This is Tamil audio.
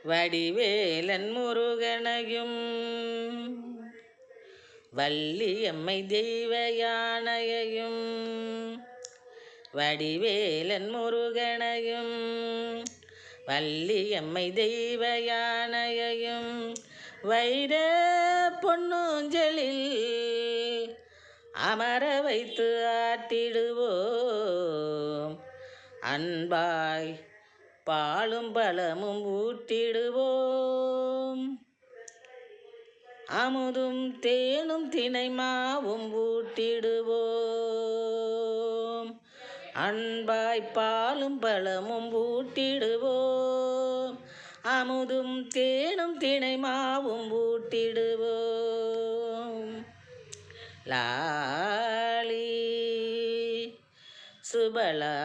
வடிவேலன் முருகனையும் வள்ளியம்மை தெய்வ யானையையும் வடிவேலன் முருகனையும் வள்ளியம்மை தெய்வ யானையையும் வைர பொன்னூஞ்சலில் அமர வைத்து ஆட்டிடுவோம். அன்பாய் பாலும் பழமும் ஊட்டிடுவோம். அமுதும் தேனும் தினைமாவும் ஊட்டிடுவோம். அன்பாய் பாலும் பழமும் ஊட்டிடுவோம். அமுதும் தேனும் தினைமாவும் ஊட்டிடுவோம். லாலி சுபலா